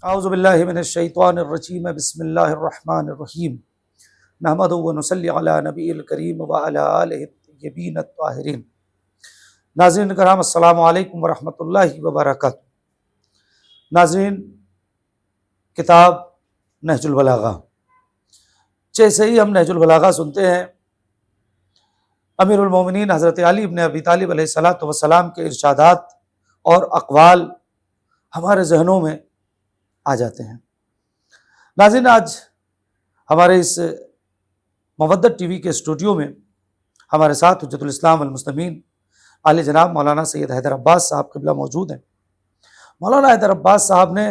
اعوذ باللہ من الشیطان الرجیم بسم اللہ الرحمن الرحیم نحمدہ و نصلی علی نبی الکریم وعلی آلہ الطیبین الطاہرین۔ ناظرین کرام السلام علیکم ورحمۃ اللہ وبرکاتہ۔ ناظرین، کتاب نہج البلاغہ، جیسے ہی ہم نہج البلاغہ سنتے ہیں امیر المومنین حضرت علی بن ابی طالب علیہ الصلوۃ والسلام کے ارشادات اور اقوال ہمارے ذہنوں میں آ جاتے ہیں۔ ناظرین، آج ہمارے اس مودت ٹی وی کے اسٹوڈیو میں ہمارے ساتھ حجت الاسلام والمسلمین عالی جناب مولانا سید حیدر عباس صاحب قبلہ موجود ہیں۔ مولانا حیدر عباس صاحب نے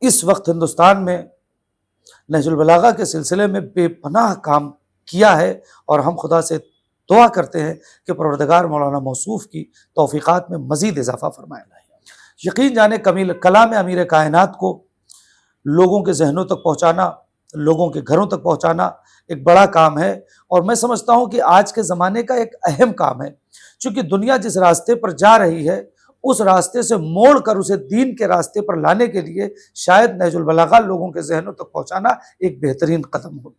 اس وقت ہندوستان میں نہج البلاغہ کے سلسلے میں بے پناہ کام کیا ہے، اور ہم خدا سے دعا کرتے ہیں کہ پروردگار مولانا موصوف کی توفیقات میں مزید اضافہ فرمائے۔ یقین جانے کلام امیر کائنات کو لوگوں کے ذہنوں تک پہنچانا، لوگوں کے گھروں تک پہنچانا ایک بڑا کام ہے، اور میں سمجھتا ہوں کہ آج کے زمانے کا ایک اہم کام ہے، چونکہ دنیا جس راستے پر جا رہی ہے اس راستے سے موڑ کر اسے دین کے راستے پر لانے کے لیے شاید نہج البلاغہ لوگوں کے ذہنوں تک پہنچانا ایک بہترین قدم ہو۔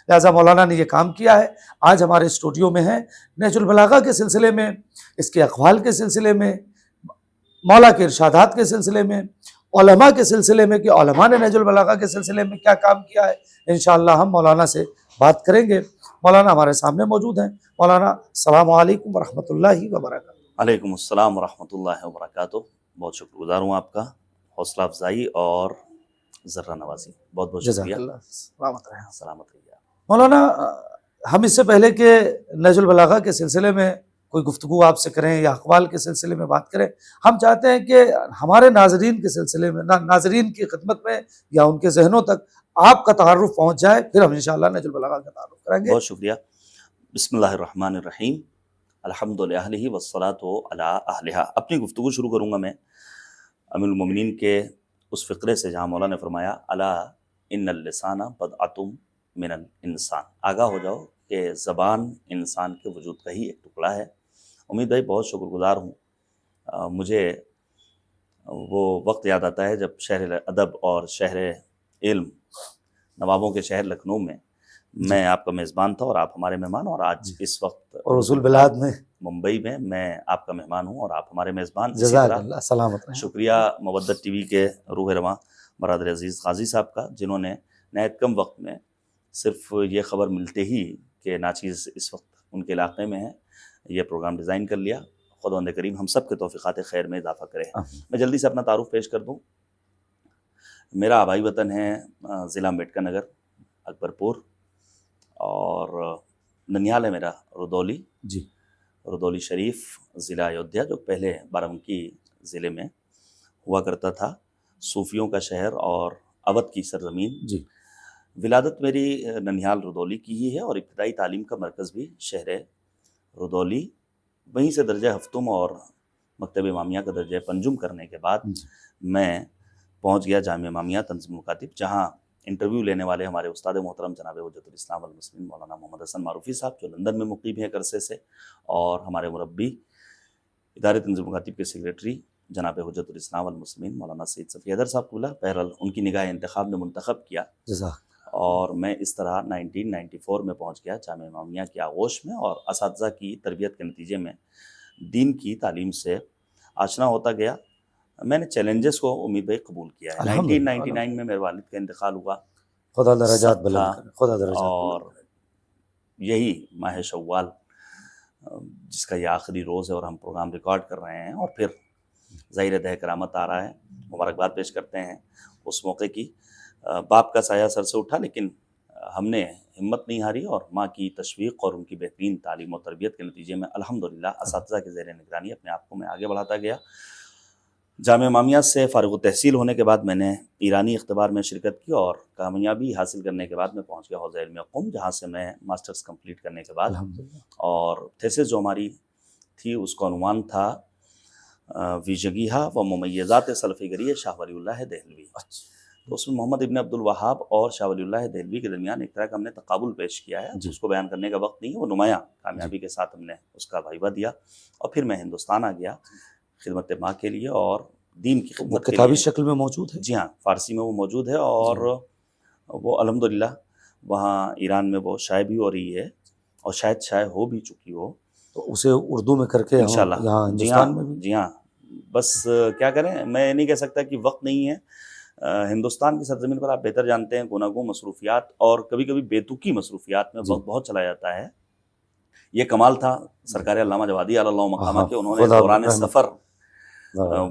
لہٰذا مولانا نے یہ کام کیا ہے، آج ہمارے اسٹوڈیو میں ہیں۔ نہج البلاغہ کے سلسلے میں، اس کے اقوال کے سلسلے میں، مولا کے ارشادات کے سلسلے میں، علماء کے سلسلے میں کہ علماء نے نہج البلاغہ کے سلسلے میں کیا کام کیا ہے، انشاءاللہ ہم مولانا سے بات کریں گے۔ مولانا ہمارے سامنے موجود ہیں۔ مولانا السلام علیکم ورحمۃ اللہ وبرکاتہ۔ علیکم السلام ورحمۃ اللہ وبرکاتہ۔ بہت شکر گزار ہوں آپ کا، حوصلہ افزائی اور ذرہ نوازی، بہت بہت جزاک شکریہ۔ اللہ، سلامت رہیں۔ سلامت رہیے۔ مولانا، ہم اس سے پہلے کہ نہج البلاغہ کے سلسلے میں کوئی گفتگو آپ سے کریں یا اقوال کے سلسلے میں بات کریں، ہم چاہتے ہیں کہ ہمارے ناظرین کے سلسلے میں، ناظرین کی خدمت میں یا ان کے ذہنوں تک آپ کا تعارف پہنچ جائے، پھر ہم انشاءاللہ نہج البلاغہ کا تعارف کریں گے۔ بہت شکریہ۔ بسم اللہ الرحمن الرحیم، الحمد للہ والصلاۃ علی اہلہا۔ اپنی گفتگو شروع کروں گا میں امیر المومنین کے اس فقرے سے جہاں مولا نے فرمایا الا ان اللسان بدعۃ من الانسان، آگاہ ہو جاؤ کہ زبان انسان کے وجود کا ہی ایک ٹکڑا ہے۔ امید بھائی بہت شکر گزار ہوں۔ مجھے وہ وقت یاد آتا ہے جب شہر ادب اور شہر علم، نوابوں کے شہر لکھنؤ میں آپ کا میزبان تھا اور آپ ہمارے مہمان، اور آج اس وقت اور رسول بلاد میں ممبئی میں آپ کا مہمان ہوں اور آپ ہمارے میزبان۔ اسی جزاک طرح اللہ، سلامت رہیں۔ شکریہ مودت ٹی وی کے روح رواں برادر عزیز قاضی صاحب کا، جنہوں نے نہایت کم وقت میں صرف یہ خبر ملتے ہی کہ ناچیز اس وقت ان کے علاقے میں ہے، یہ پروگرام ڈیزائن کر لیا۔ خداوند کریم ہم سب کے توفیقات خیر میں اضافہ کرے۔ میں جلدی سے اپنا تعارف پیش کر دوں۔ میرا آبائی وطن ہے ضلع امبیڈکر نگر، اکبر پور، اور ننیال ہے میرا رودولی، جی، رودولی شریف، ضلع ایودھیا، جو پہلے بارہنکی ضلع میں ہوا کرتا تھا، صوفیوں کا شہر اور اودھ کی سرزمین۔ جی، ولادت میری ننیال رودولی کی ہی ہے، اور ابتدائی تعلیم کا مرکز بھی شہر رودولی، وہیں سے درجہ ہفتم اور مکتب امامیہ کا درجہ پنجم کرنے کے بعد میں پہنچ گیا جامعہ امامیہ تنظیم مکاتب، جہاں انٹرویو لینے والے ہمارے استاد محترم جناب حجت الاسلام والمسلمین مولانا محمد حسن معروفی صاحب، جو لندن میں مقیم ہیں ایک عرصے سے، اور ہمارے مربی ادارے تنظیم مکاتب کے سیکریٹری جناب حجت الاسلام والمسلمین مولانا سید صفی حیدر صاحب کو بہرحال ان کی نگاہ انتخاب نے منتخب کیا، جزاک۔ اور میں اس طرح 1994 میں پہنچ گیا جامعہ امامیہ کی آغوش میں، اور اساتذہ کی تربیت کے نتیجے میں دین کی تعلیم سے آشنا ہوتا گیا۔ میں نے چیلنجز کو امید بھائی قبول کیا ہے۔ 1999 میں میرے والد کا انتقال ہوا، خدا درجات سب بلند تھا، کرے، خدا درجات اور بلند کرے۔ یہی ماہ شوال جس کا یہ آخری روز ہے اور ہم پروگرام ریکارڈ کر رہے ہیں، اور پھر ظہیر دہ کرامت آ رہا ہے، مبارکباد پیش کرتے ہیں اس موقع کی۔ باپ کا سایہ سر سے اٹھا، لیکن ہم نے ہمت نہیں ہاری، اور ماں کی تشویق اور ان کی بہترین تعلیم و تربیت کے نتیجے میں الحمدللہ اساتذہ کے زیر نگرانی اپنے آپ کو میں آگے بڑھاتا گیا۔ جامعہ امامیہ سے فارغ التحصیل ہونے کے بعد میں نے ایرانی اختبار میں شرکت کی، اور کامیابی حاصل کرنے کے بعد میں پہنچ گیا حوزہ علم قم، جہاں سے میں ماسٹرز کمپلیٹ کرنے کے بعد، الحمدللہ، اور تھیسس جو ہماری تھی اس کا عنوان تھا ویژگیہا و ممیزات سلفی گری شاہ ولی اللہ دہلوی۔ تو اس میں محمد ابن عبد الوہاب اور شاہ ولی اللہ دہلوی کے درمیان ایک طرح کا ہم نے تقابل پیش کیا ہے، اس کو بیان کرنے کا وقت نہیں ہے، وہ نمایاں کامیابی کے ساتھ ہم نے اس کا وائبہ دیا، اور پھر میں ہندوستان آ گیا خدمت ماں کے لیے، اور دین کی وہ خدمت کے کتابی لیے. شکل میں موجود ہے؟ جی ہاں، فارسی میں وہ موجود ہے، اور وہ الحمدللہ وہاں ایران میں وہ شائع بھی ہو رہی ہے، اور شاید شائع ہو بھی چکی ہو تو اسے اردو میں کر کے انشاءاللہ. یہاں جی ہاں، ہندوستان میں بھی. جی ہاں، بس کیا کریں، میں نہیں کہہ سکتا کہ وقت نہیں ہے. ہندوستان کی سرزمین پر آپ بہتر جانتے ہیں گوناگوں مصروفیات اور کبھی کبھی بیتوکی مصروفیات میں وقت بہت چلا جاتا ہے. یہ کمال تھا سرکار علامہ جوادی علی اللہ مقامہ کہ انہوں نے خدا دوران رحمت. سفر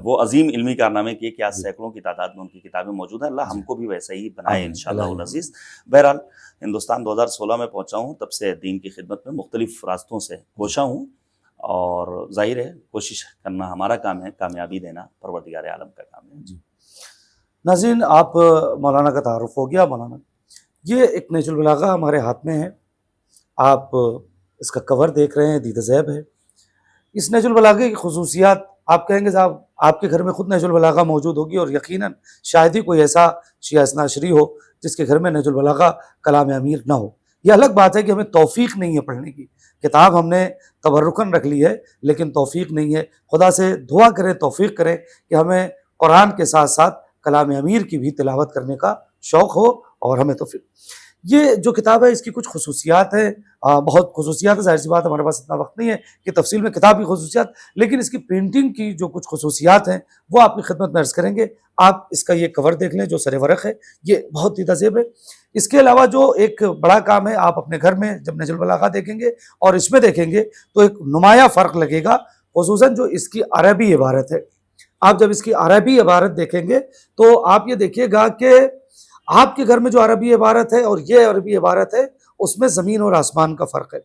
وہ عظیم علمی کارنامے کیے کہ آج سینکڑوں کی تعداد میں ان کی کتابیں موجود ہیں. اللہ ہم کو بھی ویسے ہی بنائے انشاءاللہ العزیز. بہرحال ہندوستان 2016 میں پہنچا ہوں، تب سے دین کی خدمت میں مختلف راستوں سے کوشاں ہوں، اور ظاہر ہے کوشش کرنا ہمارا کام ہے، کامیابی دینا پروردگار عالم کا کام ہے. ناظرین، آپ مولانا کا تعارف ہو گیا. مولانا یہ ایک نہج البلاغہ ہمارے ہاتھ میں ہے، آپ اس کا کور دیکھ رہے ہیں، دیدہ زیب ہے. اس نہج البلاغہ کی خصوصیات آپ کہیں گے صاحب آپ کے گھر میں خود نہج البلاغہ موجود ہوگی، اور یقیناً شاید ہی کوئی ایسا شیعہ اثنا عشری ہو جس کے گھر میں نہج البلاغہ کلام امیر نہ ہو. یہ الگ بات ہے کہ ہمیں توفیق نہیں ہے پڑھنے کی، کتاب ہم نے تبرکاً رکھ لی ہے لیکن توفیق نہیں ہے. خدا سے دعا کریں، توفیق کریں کہ ہمیں قرآن کے ساتھ ساتھ کلام امیر کی بھی تلاوت کرنے کا شوق ہو، اور ہمیں توفیق. یہ جو کتاب ہے اس کی کچھ خصوصیات ہیں، بہت خصوصیات ہے. ظاہر سی بات ہمارے پاس اتنا وقت نہیں ہے کہ تفصیل میں کتاب کی خصوصیات، لیکن اس کی پرنٹنگ کی جو کچھ خصوصیات ہیں وہ آپ کی خدمت میں عرض کریں گے. آپ اس کا یہ کور دیکھ لیں جو سر ورق ہے، یہ بہت دیدہ زیب ہے. اس کے علاوہ جو ایک بڑا کام ہے، آپ اپنے گھر میں جب نہج البلاغہ دیکھیں گے اور اس میں دیکھیں گے تو ایک نمایاں فرق لگے گا، خصوصاً جو اس کی عربی عبارت ہے. آپ جب اس کی عربی عبارت دیکھیں گے تو آپ یہ دیکھیے گا کہ آپ کے گھر میں جو عربی عبارت ہے اور یہ عربی عبارت ہے اس میں زمین اور آسمان کا فرق ہے.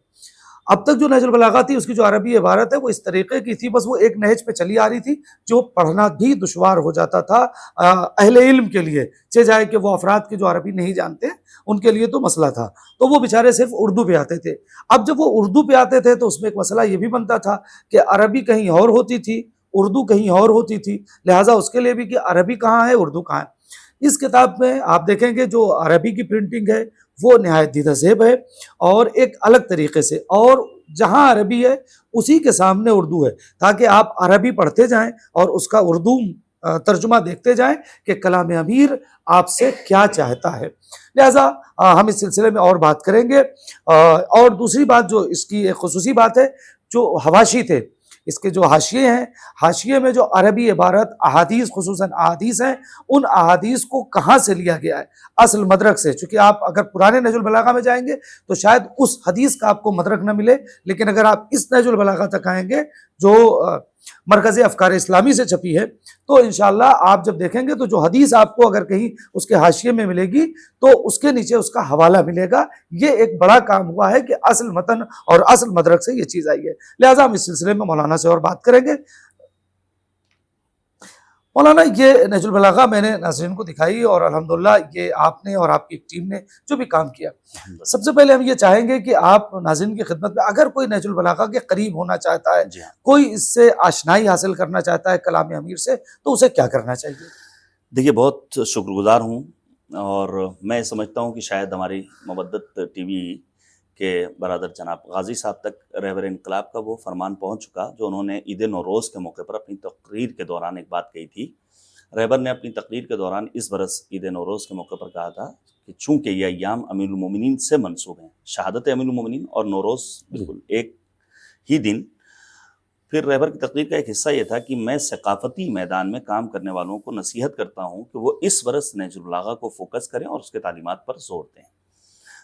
اب تک جو نہج البلاغہ تھی اس کی جو عربی عبارت ہے وہ اس طریقے کی تھی، بس وہ ایک نہج پہ چلی آ رہی تھی جو پڑھنا بھی دشوار ہو جاتا تھا اہل علم کے لیے، چہ جائے کہ وہ افراد کے جو عربی نہیں جانتے ان کے لیے تو مسئلہ تھا، تو وہ بیچارے صرف اردو پہ آتے تھے. اب جب وہ اردو پہ آتے تھے تو اس میں ایک مسئلہ یہ بھی بنتا تھا کہ عربی کہیں اور ہوتی تھی، اردو کہیں اور ہوتی تھی، لہٰذا اس کے لیے بھی کہ عربی کہاں ہے اردو کہاں ہے. اس کتاب میں آپ دیکھیں گے جو عربی کی پرنٹنگ ہے وہ نہایت دیدہ زیب ہے، اور ایک الگ طریقے سے، اور جہاں عربی ہے اسی کے سامنے اردو ہے، تاکہ آپ عربی پڑھتے جائیں اور اس کا اردو ترجمہ دیکھتے جائیں کہ کلام امیر آپ سے کیا چاہتا ہے. لہٰذا ہم اس سلسلے میں اور بات کریں گے. اور دوسری بات جو اس کی ایک خصوصی بات ہے، جو حواشی تھے اس کے جو حاشیے ہیں، حاشیے میں جو عربی عبارت احادیث خصوصاً احادیث ہیں، ان احادیث کو کہاں سے لیا گیا ہے؟ اصل مدرک سے. چونکہ آپ اگر پرانے نہج البلاغہ میں جائیں گے تو شاید اس حدیث کا آپ کو مدرک نہ ملے، لیکن اگر آپ اس نہج البلاغہ تک آئیں گے جو مرکز افکار اسلامی سے چھپی ہے تو انشاءاللہ آپ جب دیکھیں گے تو جو حدیث آپ کو اگر کہیں اس کے حاشیے میں ملے گی تو اس کے نیچے اس کا حوالہ ملے گا. یہ ایک بڑا کام ہوا ہے کہ اصل متن اور اصل مدرک سے یہ چیز آئی ہے. لہٰذا ہم اس سلسلے میں مولانا سے اور بات کریں گے. مولانا یہ نہج البلاغہ میں نے ناظرین کو دکھائی، اور الحمدللہ یہ آپ نے اور آپ کی ٹیم نے جو بھی کام کیا، سب سے پہلے ہم یہ چاہیں گے کہ آپ ناظرین کی خدمت میں اگر کوئی نہج البلاغہ کے قریب ہونا چاہتا ہے، کوئی اس سے آشنائی حاصل کرنا چاہتا ہے کلام امیر سے، تو اسے کیا کرنا چاہیے؟ دیکھیے، بہت شکر گزار ہوں، اور میں سمجھتا ہوں کہ شاید ہماری مودت ٹی وی کے برادر جناب غازی صاحب تک رہبر انقلاب کا وہ فرمان پہنچ چکا جو انہوں نے عید نوروز کے موقع پر اپنی تقریر کے دوران ایک بات کہی تھی. رہبر نے اپنی تقریر کے دوران اس برس عید نوروز کے موقع پر کہا تھا کہ چونکہ یہ ایام امیر المومنین سے منسوب ہیں، شہادت امیر المومنین اور نوروز بالکل ایک ہی دن. پھر رہبر کی تقریر کا ایک حصہ یہ تھا کہ میں ثقافتی میدان میں کام کرنے والوں کو نصیحت کرتا ہوں کہ وہ اس برس نہج البلاغہ کو فوکس کریں اور اس کے تعلیمات پر زور دیں.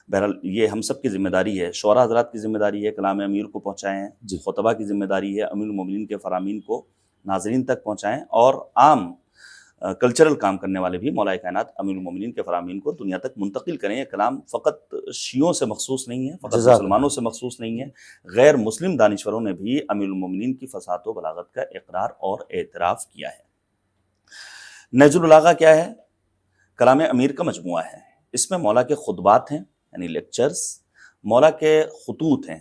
بہرحال یہ ہم سب کی ذمہ داری ہے، شعراء حضرات کی ذمہ داری ہے کلام امیر کو پہنچائیں، خطبہ کی ذمہ داری ہے امیر المومنین کے فرامین کو ناظرین تک پہنچائیں، اور عام کلچرل کام کرنے والے بھی مولا کائنات امیر المومنین کے فرامین کو دنیا تک منتقل کریں. یہ کلام فقط شیعوں سے مخصوص نہیں ہے، فقط مسلمانوں سے مخصوص نہیں ہے، غیر مسلم دانشوروں نے بھی امیر المومنین کی فصاحت و بلاغت کا اقرار اور اعتراف کیا ہے. نہج البلاغہ کیا ہے؟ کلام امیر کا مجموعہ ہے. اس میں مولا کے خطبات ہیں یعنی لیکچرز، مولا کے خطوط ہیں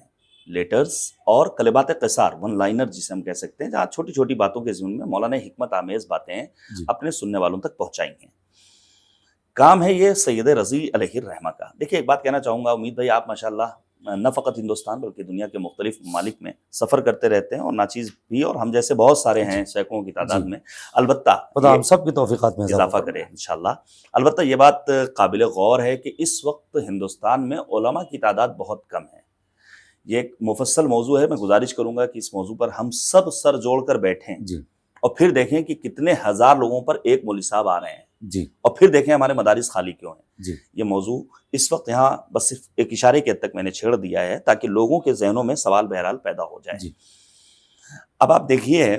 لیٹرز، اور کلمات قصار ون لائنر جسے ہم کہہ سکتے ہیں، جہاں چھوٹی چھوٹی باتوں کے ضمن میں مولا نے حکمت آمیز باتیں اپنے سننے والوں تک پہنچائی ہیں. کام ہے یہ سید رضی علیہ الرحمہ کا. دیکھیے ایک بات کہنا چاہوں گا، امید بھائی آپ ماشاءاللہ نہ فقط ہندوستان بلکہ دنیا کے مختلف ممالک میں سفر کرتے رہتے ہیں، اور ناچیز بھی اور ہم جیسے بہت سارے ہیں سینکڑوں کی تعداد میں. البتہ خدا ہم سب کی توفیقات میں اضافہ کرے انشاءاللہ. البتہ یہ بات قابل غور ہے کہ اس وقت ہندوستان میں علماء کی تعداد بہت کم ہے. یہ ایک مفصل موضوع ہے، میں گزارش کروں گا کہ اس موضوع پر ہم سب سر جوڑ کر بیٹھیں اور پھر دیکھیں کہ کتنے ہزار لوگوں پر ایک مولوی صاحب آ رہے ہیں اور پھر دیکھیں ہمارے مدارس خالی کیوں ہیں. یہ موضوع اس وقت یہاں بس صرف ایک اشارے کے حد تک میں نے چھیڑ دیا ہے تاکہ لوگوں کے ذہنوں میں سوال بہرحال پیدا ہو جائے. اب آپ دیکھیے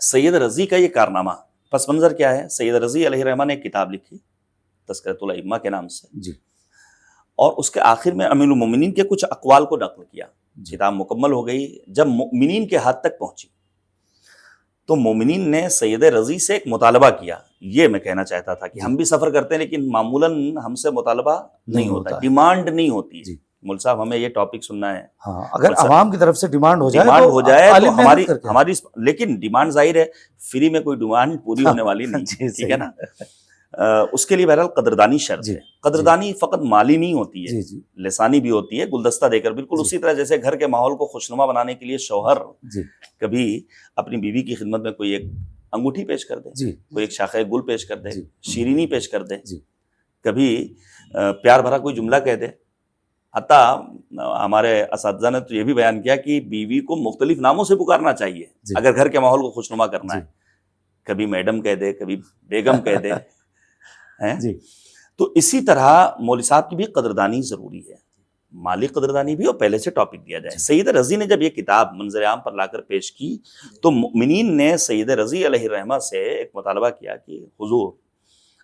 سید رضی کا یہ کارنامہ، پس منظر کیا ہے. سید رضی علیہ الرحمہ نے ایک کتاب لکھی تذکرۃ الائمہ کے نام سے، اور اس کے آخر میں امیر المومنین کے کچھ اقوال کو نقل کیا. کتاب مکمل ہو گئی، جب مومنین کے ہاتھ تک پہنچی تو مومنین نے سید رضی سے ایک مطالبہ کیا. یہ میں کہنا چاہتا تھا کہ ہم بھی سفر کرتے ہیں لیکن معمولاً ہم سے مطالبہ نہیں ہوتا، ڈیمانڈ نہیں ہوتی. مول صاحب ہمیں یہ ٹاپک سننا ہے. اگر عوام کی طرف سے ڈیمانڈ ہو جائے تو ہماری لیکن ڈیمانڈ ظاہر ہے فری میں کوئی ڈیمانڈ پوری ہونے والی نہیں، ٹھیک ہے نا. اس کے لیے بہرحال قدردانی شرط ہے. قدردانی فقط مالی نہیں ہوتی ہے، لسانی بھی ہوتی ہے، گلدستہ دے کر. بالکل اسی طرح جیسے گھر کے ماحول کو خوشنما بنانے کے لیے شوہر کبھی اپنی بیوی کی خدمت میں کوئی ایک انگوٹھی پیش کر دے، کوئی ایک شاخہ گل پیش کر دے، شیرینی پیش کر دے، کبھی پیار بھرا کوئی جملہ کہہ دے. حتیٰ ہمارے اساتذہ نے تو یہ بھی بیان کیا کہ بیوی کو مختلف ناموں سے پکارنا چاہیے اگر گھر کے ماحول کو خوشنما کرنا ہے. کبھی میڈم کہہ دے، کبھی بیگم کہہ دے. تو اسی طرح مولوی صاحب کی بھی قدردانی ضروری ہے، مالی قدردانی بھی، اور پہلے سے ٹاپک دیا جائے. سید رضی نے جب یہ کتاب منظر عام پر لا کر پیش کی تو مؤمنین نے سید رضی علیہ الرحمہ سے ایک مطالبہ کیا کہ حضور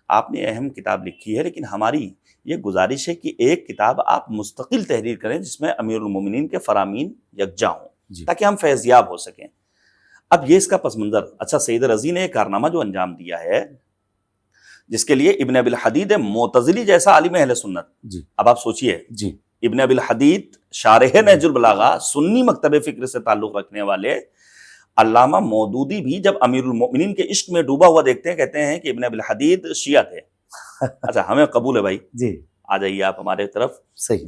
آپ نے اہم کتاب لکھی ہے لیکن ہماری یہ گزارش ہے کہ ایک کتاب آپ مستقل تحریر کریں جس میں امیر المومنین کے فرامین یکجا ہوں تاکہ ہم فیضیاب ہو سکیں. اب یہ اس کا پس منظر. اچھا، سید رضی نے ایک کارنامہ جو انجام دیا ہے جس کے لیے ابن ابی الحدید معتزلی جیسا عالم اہل سنت، اب آپ سوچئے ابن ابی الحدید شارح نہج البلاغہ سنی مکتب فکر سے تعلق رکھنے والے علامہ مودودی بھی جب امیر المؤمنین کے عشق میں ڈوبا ہوا دیکھتے ہیں کہتے ہیں کہ ابن ابی الحدید شیعہ تھے. اچھا، ہمیں قبول ہے بھائی، آ جائیے آپ ہمارے طرف،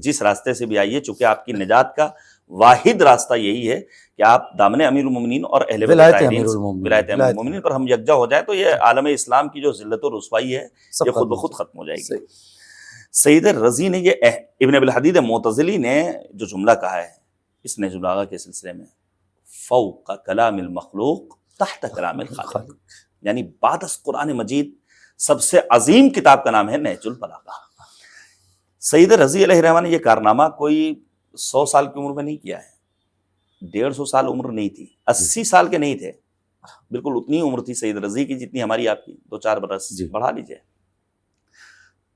جس راستے سے بھی آئیے، چونکہ آپ کی نجات کا واحد راستہ یہی ہے کہ آپ دامن امیر المومنین اور اہل ولایت امیر المومنین پر ہم یکجا ہو جائیں تو یہ عالم اسلام کی جو ذلت و رسوائی ہے یہ خود بخود ختم ہو جائے گی. سید رضی نے یہ ابن ابی الحدید معتزلی نے جو جملہ کہا ہے اس نہج البلاغہ کے سلسلے میں، فوق کلام المخلوق تحت کلام الخالق، یعنی بعد از قرآن مجید سب سے عظیم کتاب کا نام ہے نہج البلاغہ. سید رضی علیہ الرحمہ نے یہ کارنامہ کوئی 100 سال کی عمر میں نہیں کیا ہے، 150 سال عمر نہیں تھی، 80 سال کے نہیں تھے، بالکل اتنی عمر تھی سید رضی کی جتنی ہماری آپ کی، 2-4 برس بڑھا لیجئے.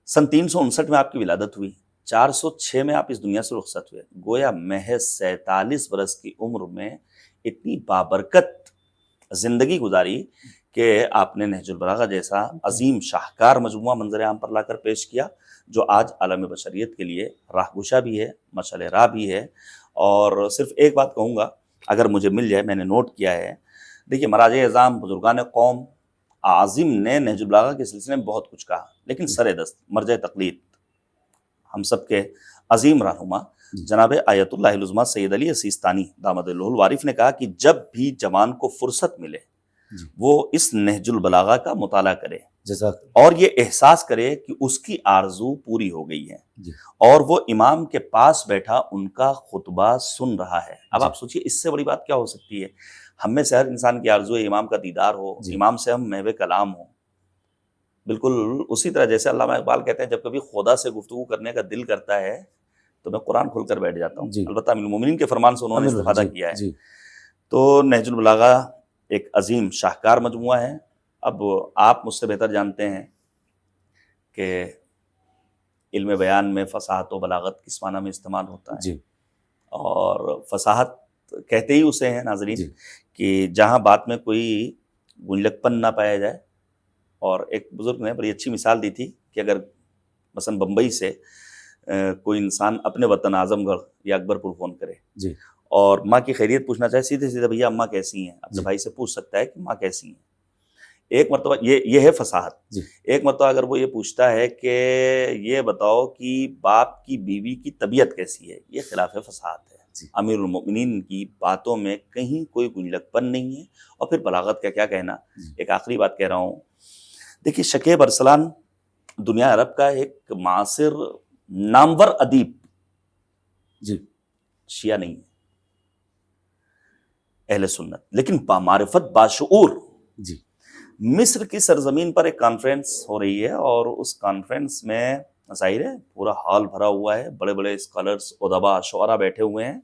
سن 359 میں آپ کی ولادت ہوئی، 406 میں آپ اس دنیا سے رخصت ہوئے. گویا محض 47 برس کی عمر میں اتنی بابرکت زندگی گزاری کہ آپ نے نہج البلاغہ جیسا عظیم شاہکار مجموعہ منظر عام پر لا کر پیش کیا جو آج عالم بشریت کے لیے راہ گشا بھی ہے، مشعل راہ بھی ہے. اور صرف ایک بات کہوں گا اگر مجھے مل جائے، میں نے نوٹ کیا ہے، دیکھیے مراجع اعظام بزرگان قوم عظیم نے نہج البلاغہ کے سلسلے میں بہت کچھ کہا، لیکن سر دست مرجع تقلید ہم سب کے عظیم رہنما جناب آیت اللہ العظمیٰ سید علی سیستانی دامت اللہ الوارف نے کہا کہ جب بھی جوان کو فرصت ملے وہ اس نہج البلاغہ کا مطالعہ کرے اور یہ احساس کرے کہ اس کی آرزو پوری ہو گئی ہے اور وہ امام کے پاس بیٹھا ان کا خطبہ سن رہا ہے. اب آپ سوچئے اس سے بڑی بات کیا ہو سکتی ہے؟ ہم میں سے ہر انسان کی آرزو ہے امام کا دیدار ہو، امام سے ہم محو کلام ہو. بالکل اسی طرح جیسے علامہ اقبال کہتے ہیں جب کبھی خدا سے گفتگو کرنے کا دل کرتا ہے تو میں قرآن کھول کر بیٹھ جاتا ہوں. البتہ امیر المومنین کے فرمان سے انہوں نے استفادہ کیا ہے. تو نہج البلاغہ ایک عظیم شاہکار مجموعہ ہے. اب آپ مجھ سے بہتر جانتے ہیں کہ علم بیان میں فصاحت و بلاغت کس معنی میں استعمال ہوتا ہے، اور فصاحت کہتے ہی اسے ہیں ناظرین کہ جہاں بات میں کوئی گنجلک پن نہ پایا جائے. اور ایک بزرگ نے بڑی اچھی مثال دی تھی کہ اگر مثلا بمبئی سے کوئی انسان اپنے وطن اعظم گڑھ یا اکبر پور فون کرے اور ماں کی خیریت پوچھنا چاہے، سیدھے سیدھے بھیا اماں کیسی ہیں، اپنے بھائی سے پوچھ سکتا ہے کہ ماں کیسی ہیں. ایک مرتبہ یہ ہے فصاحت. جی. ایک مرتبہ اگر وہ یہ پوچھتا ہے کہ یہ بتاؤ کہ باپ کی بیوی کی طبیعت کیسی ہے, یہ خلاف فصاحت ہے. جی. امیر المؤمنین کی باتوں میں کہیں کوئی گنجلک پن نہیں ہے. اور پھر بلاغت کا کیا کہنا. ایک آخری بات کہہ رہا ہوں, دیکھیے شکیب ارسلان دنیا عرب کا ایک معاصر نامور ادیب, جی, شیعہ نہیں ہے, اہل سنت, لیکن بامعرفت باشعور. جی. مصر کی سرزمین پر ایک کانفرنس ہو رہی ہے, اور اس کانفرنس میں ظاہر ہے پورا ہال بھرا ہوا ہے, بڑے بڑے اسکالرز, ادبا, شعراء بیٹھے ہوئے ہیں,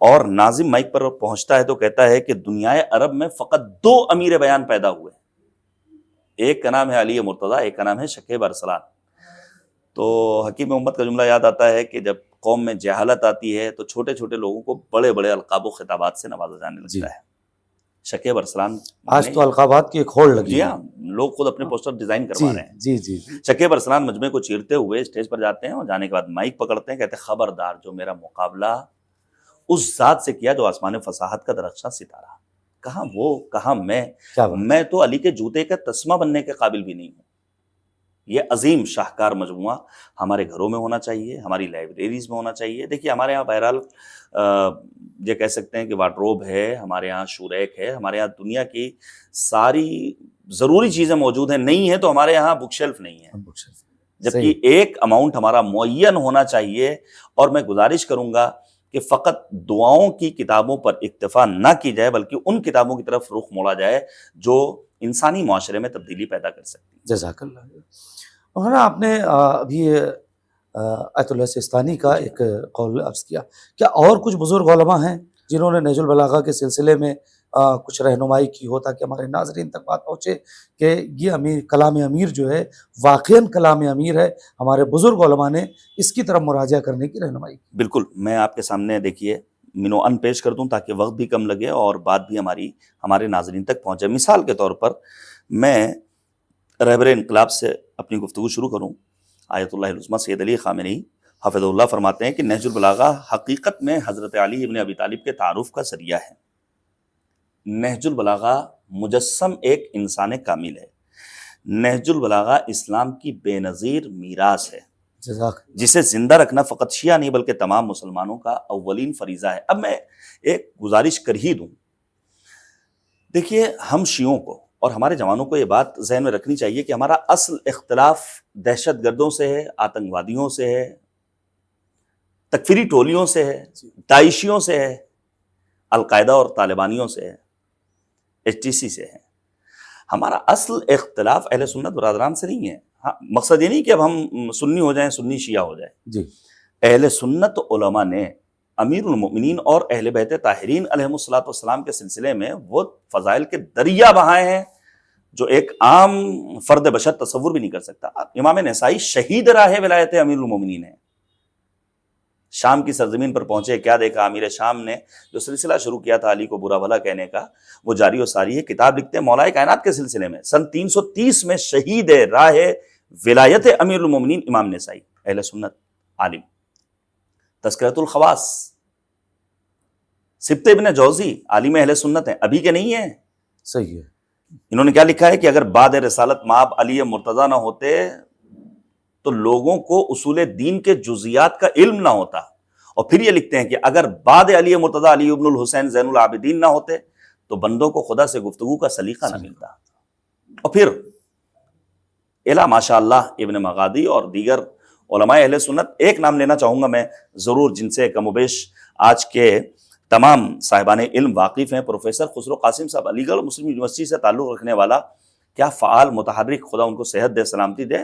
اور ناظم مائک پر پہنچتا ہے تو کہتا ہے کہ دنیا عرب میں فقط 2 امیر بیان پیدا ہوئے, ایک کا نام ہے علی مرتضیٰ, ایک کا نام ہے شکیب ارسلان. تو حکیم امت کا جملہ یاد آتا ہے کہ جب قوم میں جہالت آتی ہے تو چھوٹے چھوٹے لوگوں کو بڑے بڑے القاب و خطابات سے نوازا جانے لگتا ہے. شکیب ارسلان آج تو القابات کی ایک ہوڑ لگی. جی ہاں, لوگ خود اپنے پوسٹر ڈیزائن کروا رہے ہیں. جی جی. شکیب ارسلان مجمع کو چیرتے ہوئے اسٹیج پر جاتے ہیں, اور جانے کے بعد مائک پکڑتے ہیں, کہتے ہیں خبردار جو میرا مقابلہ اس ذات سے کیا جو آسمان فصاحت کا درخشاں ستارہ, کہاں وہ کہاں میں تو علی کے جوتے کا تسمہ بننے کے قابل بھی نہیں ہوں. یہ عظیم شاہکار مجموعہ ہمارے گھروں میں ہونا چاہیے, ہماری لائبریریز میں ہونا چاہیے. دیکھیے ہمارے یہاں بہرحال یہ کہہ سکتے ہیں کہ وارڈروب ہے, ہمارے یہاں شوریک ہے, ہمارے یہاں دنیا کی ساری ضروری چیزیں موجود ہیں. نہیں ہے تو ہمارے یہاں بک شیلف نہیں ہے, جبکہ ایک اماؤنٹ ہمارا معین ہونا چاہیے. اور میں گزارش کروں گا کہ فقط دعاؤں کی کتابوں پر اکتفا نہ کی جائے, بلکہ ان کتابوں کی طرف رخ موڑا جائے جو انسانی معاشرے میں تبدیلی پیدا کر سکتی ہیں. جزاک اللہ. مولانا آپ نے ابھی آیت اللہ سیستانی کا ایک قول عرض کیا, کیا اور کچھ بزرگ علماء ہیں جنہوں نے نہج البلاغہ کے سلسلے میں کچھ رہنمائی کی ہو, تاکہ ہمارے ناظرین تک بات پہنچے کہ یہ کلام امیر جو ہے واقعاً کلام امیر ہے, ہمارے بزرگ علماء نے اس کی طرف مراجعہ کرنے کی رہنمائی کی؟ بالکل, میں آپ کے سامنے دیکھیے منو ان پیش کر دوں تاکہ وقت بھی کم لگے اور بات بھی ہمارے ناظرین تک پہنچے. مثال کے طور پر میں رہبر انقلاب سے اپنی گفتگو شروع کروں. آیت اللہ العظمیٰ سید علی خامنئی حفظہ اللہ فرماتے ہیں کہ نہج البلاغہ حقیقت میں حضرت علی ابن ابی طالب کے تعارف کا ذریعہ ہے. نہج البلاغہ مجسم ایک انسان کامل ہے. نہج البلاغہ اسلام کی بے نظیر میراث ہے, جسے زندہ رکھنا فقط شیعہ نہیں بلکہ تمام مسلمانوں کا اولین فریضہ ہے. اب میں ایک گزارش کر ہی دوں, دیکھیے ہم شیعوں کو اور ہمارے جوانوں کو یہ بات ذہن میں رکھنی چاہیے کہ ہمارا اصل اختلاف دہشت گردوں سے ہے, آتنکوادیوں سے ہے, تکفیری ٹولیوں سے ہے, داعشیوں سے ہے, القاعدہ اور طالبانیوں سے ہے, HTC سے ہے. ہمارا اصل اختلاف اہل سنت برادران سے نہیں ہے. ہاں, مقصد یہ نہیں کہ اب ہم سنی ہو جائیں, سنی شیعہ ہو جائیں. جی. اہل سنت علماء نے امیر المؤمنین اور اہل بیت طاہرین علیہم الصلوۃ والسلام کے سلسلے میں وہ فضائل کے دریا بہائے ہیں جو ایک عام فرد بشر تصور بھی نہیں کر سکتا. امام نسائی شہید راہ ولایت امیر المؤمنین ہیں. شام کی سرزمین پر پہنچے, کیا دیکھا, امیر شام نے جو سلسلہ شروع کیا تھا علی کو برا بھلا کہنے کا, وہ جاری و ساری ہے. کتاب لکھتے ہیں مولا کائنات کے سلسلے میں. سن 330 میں شہید راہ ولایت امیر المؤمنین امام نسائی, اہل سنت عالم. تذکرۃ الخواص سبط ابن جوزی عالم اہل سنت ہیں, ابھی کے نہیں ہیں. صحیح ہے. انہوں نے کیا لکھا ہے کہ اگر بعد رسالت مآب علی مرتضیٰ نہ ہوتے تو لوگوں کو اصول دین کے جزیات کا علم نہ ہوتا. اور پھر یہ لکھتے ہیں کہ اگر بعد علی مرتضیٰ علی ابن الحسین زین العابدین نہ ہوتے تو بندوں کو خدا سے گفتگو کا سلیقہ نہ ملتا. اور پھر الا ماشاء اللہ ابن مغادی اور دیگر علماء اہل سنت, ایک نام لینا چاہوں گا میں ضرور جن سے کم و بیش آج کے تمام صاحبان علم واقف ہیں. پروفیسر خسرو قاسم صاحب, علی گڑھ مسلم یونیورسٹی سے تعلق رکھنے والا, کیا فعال متحرک, خدا ان کو صحت دے, سلامتی دے.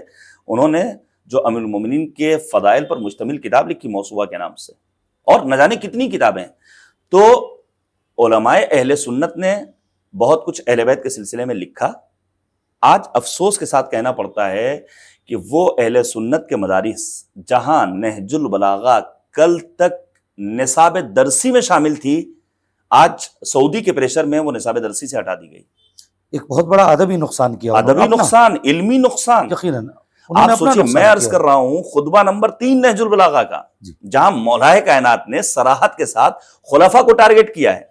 انہوں نے جو امیر المومنین کے فضائل پر مشتمل کتاب لکھی موسوعہ کے نام سے, اور نہ جانے کتنی کتابیں. تو علماء اہل سنت نے بہت کچھ اہل بیت کے سلسلے میں لکھا. آج افسوس کے ساتھ کہنا پڑتا ہے کہ وہ اہل سنت کے مدارس جہاں نہج البلاغہ کل تک نصاب درسی میں شامل تھی, آج سعودی کے پریشر میں وہ نصاب درسی سے ہٹا دی گئی. ایک بہت بڑا ادبی نقصان کیا, ادبی نقصان, علمی نقصان. یقیناً آپ سوچئے, میں عرض کر رہا ہوں خطبہ نمبر 3 نہج البلاغہ کا, جہاں مولا کائنات نے صراحت کے ساتھ خلفاء کو ٹارگٹ کیا ہے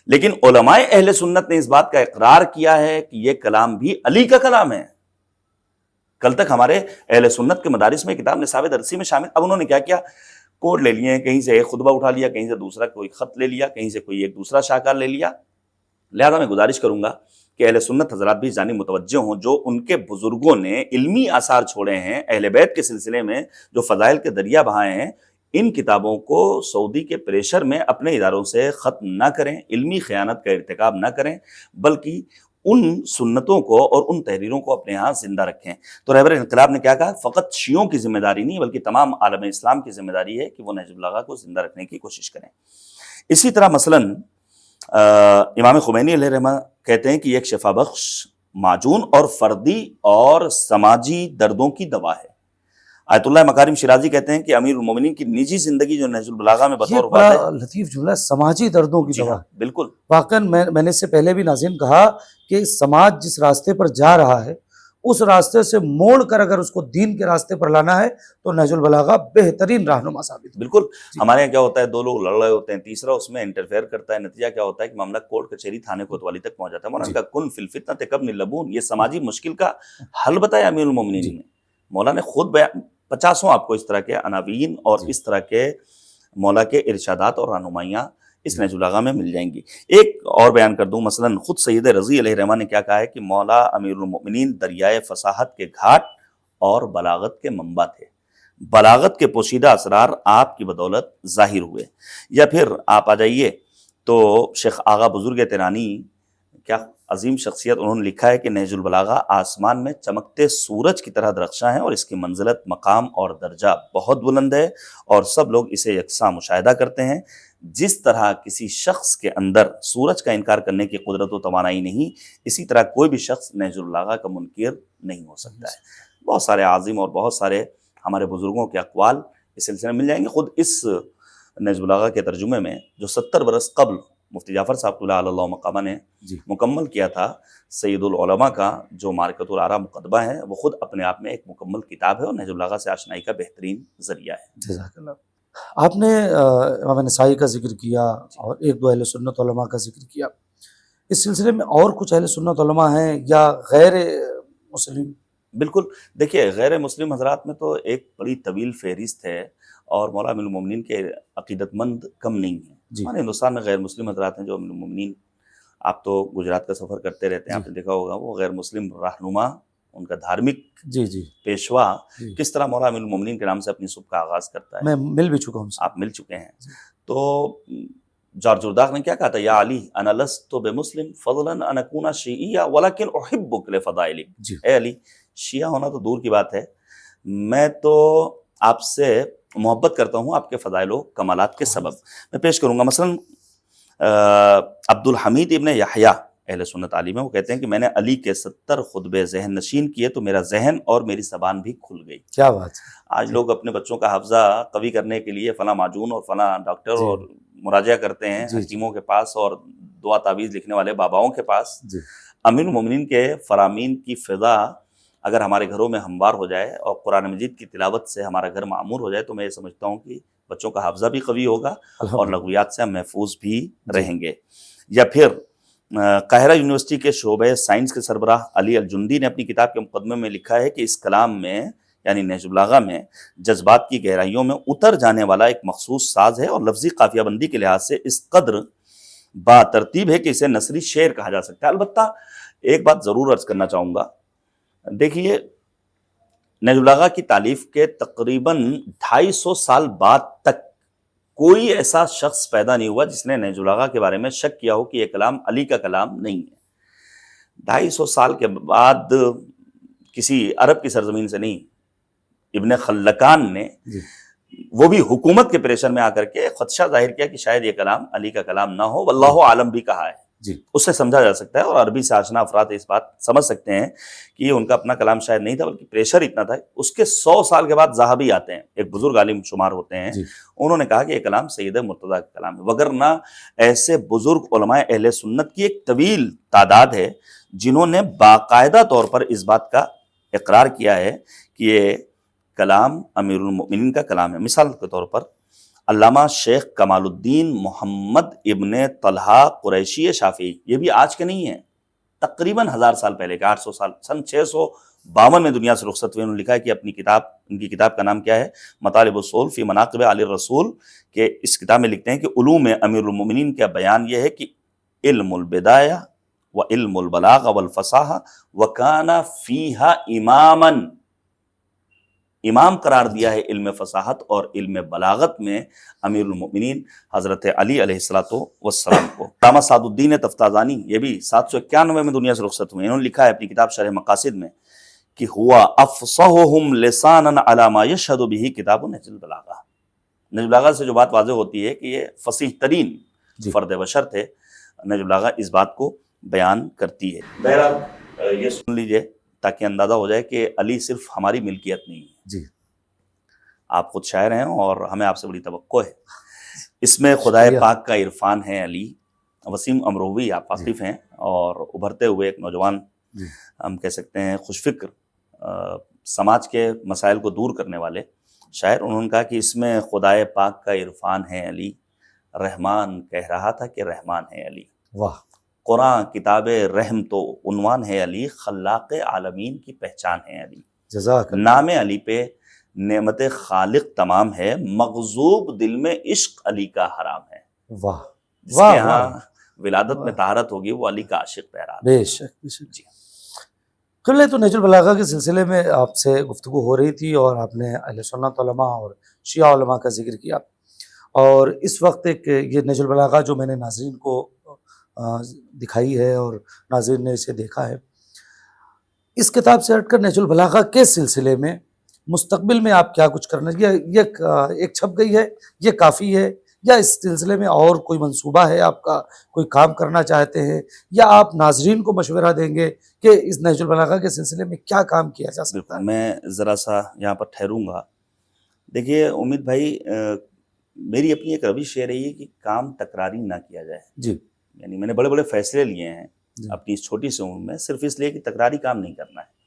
لیکن علماء اہل سنت نے اس بات کا اقرار کیا ہے کہ یہ کلام بھی علی کا کلام ہے۔ کل تک ہمارے اہل سنت کے مدارس میں کتاب نصاب درسی میں شامل، اب انہوں نے کیا کیا، کوڈ لے لیے ہیں، کہیں سے ایک خطبہ اٹھا لیا، کہیں سے دوسرا کوئی خط لے لیا، کہیں سے کوئی ایک دوسرا شاہکار لے لیا۔ لہذا میں گزارش کروں گا کہ اہل سنت حضرات بھی جانب متوجہ ہوں، جو ان کے بزرگوں نے علمی آثار چھوڑے ہیں اہل بیت کے سلسلے میں، جو فضائل کے دریا بہائے ہیں، ان کتابوں کو سعودی کے پریشر میں اپنے اداروں سے ختم نہ کریں، علمی خیانت کا ارتکاب نہ کریں، بلکہ ان سنتوں کو اور ان تحریروں کو اپنے ہاں زندہ رکھیں۔ تو رہبر انقلاب نے کیا کہا، فقط شیعوں کی ذمہ داری نہیں بلکہ تمام عالم اسلام کی ذمہ داری ہے کہ وہ نہج البلاغہ کو زندہ رکھنے کی کوشش کریں۔ اسی طرح مثلاً امام خمینی علیہ رحمہ کہتے ہیں کہ یہ ایک شفا بخش معجون اور فردی اور سماجی دردوں کی دوا ہے۔ آیت اللہ مکارم شیرازی کہتے ہیں کہ امیر المومنین کی نجی زندگی جو نہج البلاغہ میں بطور بڑا لطیف جملہ ہے، سماجی دردوں کی دوا۔ بالکل، واقعاً میں نے اس سے پہلے بھی ناظرین کہا کہ سماج جس راستے پر جا رہا ہے اس راستے سے موڑ کر اگر اس کو دین کے راستے پر لانا ہے تو نہج البلاغہ بہترین رہنما ثابت ہے۔ بالکل۔ ہمارے یہاں کیا ہوتا ہے، دو لوگ لڑ رہے ہوتے ہیں، تیسرا اس میں انٹرفیئر کرتا ہے، نتیجہ کیا ہوتا ہے کہ معاملہ کورٹ کچہری تھانے کوتوالی تک پہنچ جاتا ہے۔ مولانا کا کن فی الفتنہ کبن لبون، یہ سماجی مشکل کا حل بتایا امیر المومنین نے۔ مولا نے خود پچاسوں آپ کو اس طرح کے عناوین اور اس طرح کے مولا کے ارشادات اور رہنمائیاں اس نہج البلاغہ میں مل جائیں گی۔ ایک اور بیان کر دوں، مثلاً خود سید رضی علیہ الرحمہ نے کیا کہا ہے کہ مولا امیر المؤمنین دریائے فصاحت کے گھاٹ اور بلاغت کے منبع تھے، بلاغت کے پوشیدہ اسرار آپ کی بدولت ظاہر ہوئے۔ یا پھر آپ آ جائیے تو شیخ آغا بزرگ تیرانی، کیا عظیم شخصیت، انہوں نے لکھا ہے کہ نہج البلاغہ آسمان میں چمکتے سورج کی طرح درخشاں ہے اور اس کی منزلت، مقام اور درجہ بہت بلند ہے اور سب لوگ اسے یکساں مشاہدہ کرتے ہیں۔ جس طرح کسی شخص کے اندر سورج کا انکار کرنے کی قدرت و توانائی نہیں، اسی طرح کوئی بھی شخص نہج البلاغہ کا منکر نہیں ہو سکتا ہے۔ بہت سارے عظیم اور بہت سارے ہمارے بزرگوں کے اقوال اس سلسلے میں مل جائیں گے۔ خود اس نہج البلاغہ کے ترجمے میں جو 70 برس قبل مفتی جعفر صاحب علیہ اللہ مقامہ نے مکمل کیا تھا، سید العلماء کا جو معرکۃ الآراء مقدمہ ہے، وہ خود اپنے آپ میں ایک مکمل کتاب ہے اور نہج البلاغہ سے آشنائی کا بہترین ذریعہ ہے۔ جزاک اللہ۔ آپ نے امام نسائی کا ذکر کیا اور ایک دو اہل سنت علماء کا ذکر کیا، اس سلسلے میں اور کچھ اہل سنت علماء ہیں یا غیر مسلم؟ بالکل، دیکھیے غیر مسلم حضرات میں تو ایک بڑی طویل فہرست ہے اور مولا امیر المومنین کے عقیدت مند کم نہیں ہیں۔ ہمارے ہندوستان میں غیر مسلم حضرات ہیں جو امیر المومنین، آپ تو گجرات کا سفر کرتے رہتے ہیں، آپ نے دیکھا ہوگا وہ غیر مسلم رہنما، ان کا دھارمک پیشوا کس طرح مولا امیر المومنین کے نام سے اپنی صبح کا آغاز کرتا ہے۔ میں مل بھی چکا ہوں، آپ مل چکے ہیں۔ تو جارج ارداغ نے کیا کہا تھا، یا علی انا لست بمسلم فضلا ان اکون شیعیا ولکن احبک لفضائلک۔ اے علی، شیعہ ہونا تو دور کی بات ہے، میں تو آپ سے محبت کرتا ہوں آپ کے فضائل و کمالات کے سبب۔ میں پیش کروں گا مثلا عبد الحمید ابن یحییٰ اہل سنت عالم ہے، وہ کہتے ہیں کہ میں نے علی کے 70 خطبے ذہن نشین کیے تو میرا ذہن اور میری زبان بھی کھل گئی۔ کیا بات ہے! آج لوگ اپنے بچوں کا حافظہ قوی کرنے کے لیے فلاں معجون اور فلاں ڈاکٹر اور مراجعہ کرتے ہیں حکیموں کے پاس اور دعا تعویذ لکھنے والے باباؤں کے پاس۔ امیر المومنین کے فرامین کی فضا اگر ہمارے گھروں میں ہموار ہو جائے اور قرآن مجید کی تلاوت سے ہمارا گھر معمور ہو جائے تو میں یہ سمجھتا ہوں کہ بچوں کا حافظہ بھی قوی ہوگا اور لغویات سے ہم محفوظ بھی رہیں گے۔ یا پھر قاہرہ یونیورسٹی کے شعبہ سائنس کے سربراہ علی الجندی نے اپنی کتاب کے مقدمے میں لکھا ہے کہ اس کلام میں یعنی نہج البلاغہ میں جذبات کی گہرائیوں میں اتر جانے والا ایک مخصوص ساز ہے اور لفظی قافیہ بندی کے لحاظ سے اس قدر با ترتیب ہے کہ اسے نثری شعر کہا جا سکتا ہے۔ البتہ ایک بات ضرور عرض کرنا چاہوں گا، دیکھیے نہج البلاغہ کی تالیف کے تقریباً 250 سال بعد تک کوئی ایسا شخص پیدا نہیں ہوا جس نے نہج البلاغہ کے بارے میں شک کیا ہو کہ یہ کلام علی کا کلام نہیں ہے۔ 250 سال کے بعد کسی عرب کی سرزمین سے نہیں، ابن خلکان نے وہ بھی حکومت کے پریشر میں آ کر کے خدشہ ظاہر کیا کہ شاید یہ کلام علی کا کلام نہ ہو، واللہ عالم بھی کہا ہے۔ اس سے سمجھا جا سکتا ہے اور عربی سے آشنا افراد اس بات سمجھ سکتے ہیں کہ یہ ان کا اپنا کلام شاید نہیں تھا بلکہ پریشر اتنا تھا۔ اس کے 100 سال کے بعد ذہبی آتے ہیں، ایک بزرگ عالم شمار ہوتے ہیں، انہوں نے کہا کہ یہ کلام سید مرتضیٰ کا کلام ہے، وگرنہ ایسے بزرگ علماء اہل سنت کی ایک طویل تعداد ہے جنہوں نے باقاعدہ طور پر اس بات کا اقرار کیا ہے کہ یہ کلام امیر المؤمنین کا کلام ہے۔ مثال کے طور پر علامہ شیخ کمال الدین محمد ابن طلحہ قریشی شافعی، یہ بھی آج کے نہیں ہیں، تقریباً 1000 سال پہلے کے، 800 سال، سن 652 میں دنیا سے رخصت ہوئے۔ انہوں نے لکھا ہے کہ اپنی کتاب، ان کی کتاب کا نام کیا ہے؟ مطالب الاصول فی مناقب علی الرسول، کہ اس کتاب میں لکھتے ہیں کہ علوم امیر المومنین کا بیان یہ ہے کہ علم البدایہ و علم البلاغہ والفصاحہ وکان فیہا اماما، امام قرار دیا ہے علم فصاحت اور علم بلاغت میں امیر المؤمنین حضرت علی علیہ السلام کو۔ علامہ سعد الدین تفتازانی، یہ بھی 791 میں دنیا سے رخصت ہوئے، انہوں نے لکھا ہے اپنی کتاب شرح مقاصد میں کہ ہوا افصحہم لسانا علی ما یشہد بہ کتاب نہج البلاغہ، نہج البلاغہ سے جو بات واضح ہوتی ہے کہ یہ فصیح ترین فرد بشر تھے، نہج البلاغہ اس بات کو بیان کرتی ہے۔ بہرحال یہ سن لیجئے تاکہ اندازہ ہو جائے کہ علی صرف ہماری ملکیت نہیں ہے، جی، آپ خود شاعر ہیں اور ہمیں آپ سے بڑی توقع ہے۔ اس میں خدائے پاک کا عرفان ہے علی۔ وسیم امروی آپ واقف ہیں اور ابھرتے ہوئے ایک نوجوان، ہم کہہ سکتے ہیں خوش فکر، سماج کے مسائل کو دور کرنے والے شاعر، انہوں نے کہا کہ اس میں خدائے پاک کا عرفان ہے علی، رحمان کہہ رہا تھا کہ رحمان ہے علی، واہ، قرآن کتاب رحم تو عنوان ہے علی، خلاق عالمین کی پہچان ہے علی، جزاک اللہ، نام علی پہ نعمت خالق تمام ہے، مغضوب دل میں عشق علی کا حرام ہے۔ واہ، جس کے ہاں ولادت میں طہارت ہوگی وہ علی کا عاشق بہرحال۔ بے شک بے شک۔ جی قبلہ تو نہج البلاغہ کے سلسلے میں آپ سے گفتگو ہو رہی تھی اور آپ نے اہل سنت علماء اور شیعہ علماء کا ذکر کیا، اور اس وقت ایک یہ نہج البلاغہ جو میں نے ناظرین کو دکھائی ہے اور ناظرین نے اسے دیکھا ہے، اس کتاب سے ہٹ کر نہج البلاغہ کے سلسلے میں مستقبل میں آپ کیا کچھ کرنا، یہ ایک چھپ گئی ہے، یہ کافی ہے، یا اس سلسلے میں اور کوئی منصوبہ ہے آپ کا، کوئی کام کرنا چاہتے ہیں، یا آپ ناظرین کو مشورہ دیں گے کہ اس نہج البلاغہ کے سلسلے میں کیا کام کیا جا سکتا ہے؟ میں ذرا سا یہاں پر ٹھہروں گا۔ دیکھیے امید بھائی، میری اپنی ایک روش یہ رہی ہے کہ کام تکراری نہ کیا جائے۔ جی، یعنی میں نے بڑے بڑے فیصلے لیے ہیں اپنی اس چھوٹی سی عمر میں، صرف اس لیے کہ تکراری کام نہیں کرنا ہے۔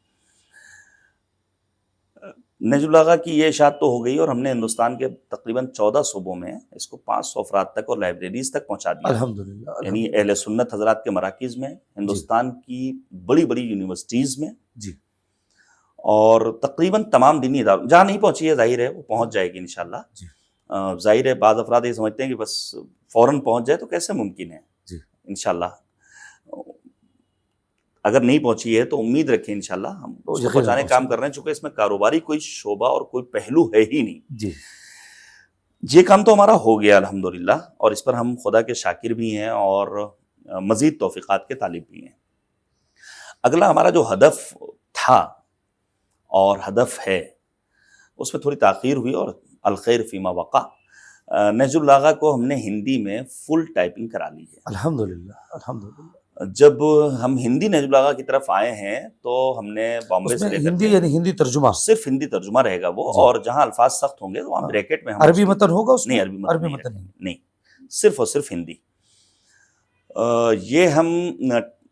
نہج البلاغہ کی یہ اشاعت تو ہو گئی اور ہم نے ہندوستان کے تقریباً 14 صوبوں میں اس کو 500 افراد تک اور لائبریریز تک پہنچا دیا، الحمدللہ، یعنی اہل سنت حضرات کے مراکز میں، ہندوستان کی بڑی بڑی یونیورسٹیز میں، جی، اور تقریباً تمام دینی اداروں جہاں نہیں پہنچی ہے، ظاہر ہے وہ پہنچ جائے گی انشاءاللہ۔ جی، ظاہر ہے بعض افراد یہ سمجھتے ہیں کہ بس فوراً پہنچ جائے تو کیسے ممکن ہے، جی، انشاءاللہ اگر نہیں پہنچی ہے تو امید رکھیں انشاءاللہ ہم اس کو پہنچانے کا کام کر رہے ہیں، چونکہ اس میں کاروباری کوئی شعبہ اور کوئی پہلو ہے ہی نہیں۔ جی، یہ کام تو ہمارا ہو گیا الحمدللہ، اور اس پر ہم خدا کے شاکر بھی ہیں اور مزید توفیقات کے طالب بھی ہیں۔ اگلا ہمارا جو ہدف تھا اور ہدف ہے، اس میں تھوڑی تاخیر ہوئی، اور الخیر فیما وقع، نہج البلاغہ کو ہم نے ہندی میں فل ٹائپنگ کرا لی ہے۔ الحمدللہ، الحمدللہ۔ جب ہم ہندی نہج البلاغہ کی طرف آئے ہیں تو ہم نے بامبے اس سے میں لے کر ہندی یعنی ہندی ترجمہ، صرف ہندی ترجمہ رہے گا وہ، اور جہاں الفاظ سخت ہوں گے تو وہاں بریکٹ میں ہم عربی متن ہوگا اس میں؟ نہیں، عربی متن نہیں، نہیں، صرف اور صرف ہندی۔ یہ ہم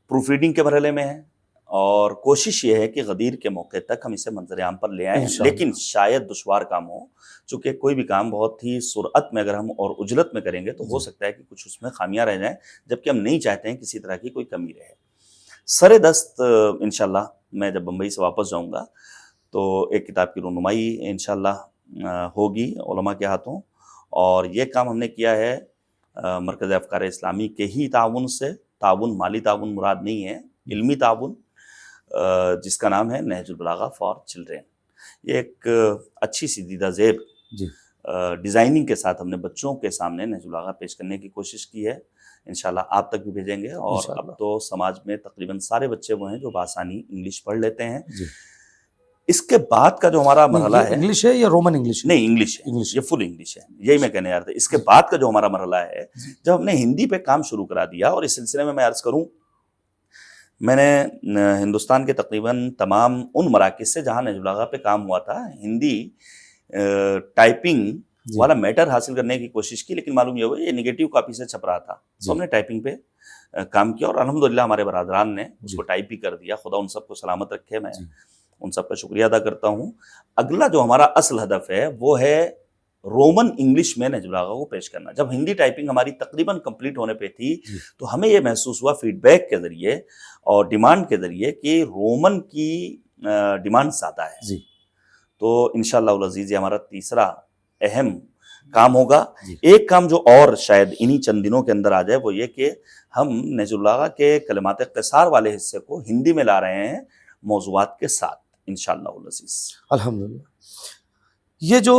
پروف ریڈنگ کے مرحلے میں ہیں، اور کوشش یہ ہے کہ غدیر کے موقع تک ہم اسے منظر عام پر لے آئیں، لیکن شاید دشوار کام ہو، چونکہ کوئی بھی کام بہت ہی سرعت میں اگر ہم اور عجلت میں کریں گے تو ہو سکتا ہے کہ کچھ اس میں خامیاں رہ جائیں، جبکہ ہم نہیں چاہتے ہیں کسی طرح کی کوئی کمی رہے۔ سر دست انشاءاللہ میں جب بمبئی سے واپس جاؤں گا تو ایک کتاب کی رونمائی انشاءاللہ ہوگی علماء کے ہاتھوں، اور یہ کام ہم نے کیا ہے مرکز افکار اسلامی کے ہی تعاون سے، تعاون مالی تعاون مراد نہیں ہے، علمی تعاون، جس کا نام ہے نہج البلاغہ فار چلڈرین۔ یہ ایک اچھی سی دیدہ زیب ڈیزائننگ کے ساتھ ہم نے بچوں کے سامنے نہج البلاغہ پیش کرنے کی کوشش کی ہے، انشاءاللہ آپ تک بھی بھیجیں گے، اور اب تو سماج میں تقریباً سارے بچے وہ ہیں جو بآسانی انگلش پڑھ لیتے ہیں۔ اس کے بعد کا جو ہمارا مرحلہ ہے، انگلش ہے یا رومن انگلش؟ نہیں، انگلش ہے، یہ فل انگلش ہے، یہی میں کہنے آ رہا تھا۔ اس کے بعد کا جو ہمارا مرحلہ ہے، جب ہم نے ہندی پہ کام شروع کرا دیا، اور اس سلسلے میں عرض کروں، میں نے ہندوستان کے تقریباً تمام ان مراکز سے جہاں نہج البلاغہ پہ کام ہوا تھا ہندی ٹائپنگ والا میٹر حاصل کرنے کی کوشش کی، لیکن معلوم یہ ہوا یہ نگیٹو کاپی سے چھپ رہا تھا، تو ہم نے ٹائپنگ پہ کام کیا، اور الحمدللہ ہمارے برادران نے اس کو ٹائپ بھی کر دیا، خدا ان سب کو سلامت رکھے، میں ان سب کا شکریہ ادا کرتا ہوں۔ اگلا جو ہمارا اصل ہدف ہے وہ ہے رومن انگلش میں نہج البلاغہ کو پیش کرنا. جب ہندی ٹائپنگ ہماری تقریباً کمپلیٹ ہونے پہ تھی تو ہمیں یہ محسوس ہوا فیڈ بیک کے ذریعے اور ڈیمانڈ کے ذریعے کہ رومن کی ڈیمانڈ زیادہ ہے. تو انشاءاللہ العزیز یہ ہمارا تیسرا اہم کام ہوگا. ایک کام جو اور شاید انہی چند دنوں کے اندر آ جائے وہ یہ کہ ہم نہج البلاغہ کے کلمات اختصار والے حصے کو ہندی میں لا رہے ہیں موضوعات کے ساتھ انشاءاللہ العزیز. الحمدللہ. یہ جو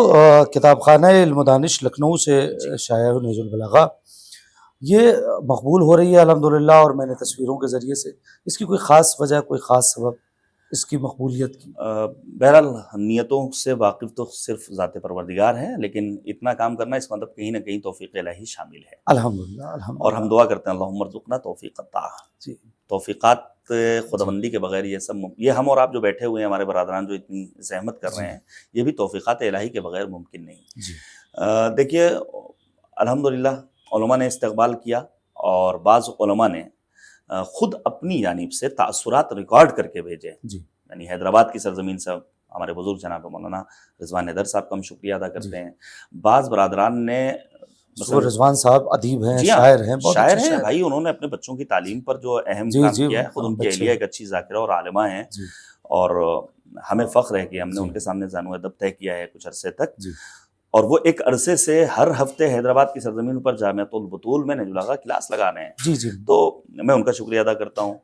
کتاب خانہ علم و دانش لکھنؤ سے شائع نہج البلاغہ یہ مقبول ہو رہی ہے الحمدللہ، اور میں نے تصویروں کے ذریعے سے اس کی کوئی خاص وجہ، کوئی خاص سبب اس کی مقبولیت کی؟ بہرحال نیتوں سے واقف تو صرف ذات پروردگار ہیں، لیکن اتنا کام کرنا اس مطلب کہیں نہ کہیں توفیق الہی شامل ہے. الحمدللہ الحمدللہ. اور ہم دعا کرتے ہیں اللہم ارزقنا توفیق عطا. توفیقات خداوندی کے بغیر یہ سب یہ ہم اور آپ جو بیٹھے ہوئے ہیں، ہمارے برادران جو اتنی زحمت کر رہے ہیں، یہ بھی توفیقات الہی کے بغیر ممکن نہیں. دیکھیے الحمدللہ علماء نے استقبال کیا، اور بعض علماء نے خود اپنی جانب سے تاثرات ریکارڈ کر کے بھیجے. یعنی حیدرآباد کی سرزمین سے ہمارے بزرگ جناب مولانا رضوان حیدر صاحب کا ہم شکریہ ادا کرتے ہیں. بعض برادران نے رضوان صاحب ادیب ہیں، شاعر ہیں، شاعر ہیں بھائی، انہوں نے اپنے بچوں کی تعلیم پر جو اہم کام کیا ہے. خود ان کی اہلیہ ایک اچھی ذاکرہ اور عالمہ ہیں، اور ہمیں فخر ہے کہ ہم نے ان کے سامنے زانو ادب طے کیا ہے کچھ عرصے تک. اور وہ ایک عرصے سے ہر ہفتے حیدرآباد کی سرزمین پر جامعۃ البطول میں نہج البلاغہ کلاس لگا رہے ہیں. تو میں ان کا شکریہ ادا کرتا ہوں.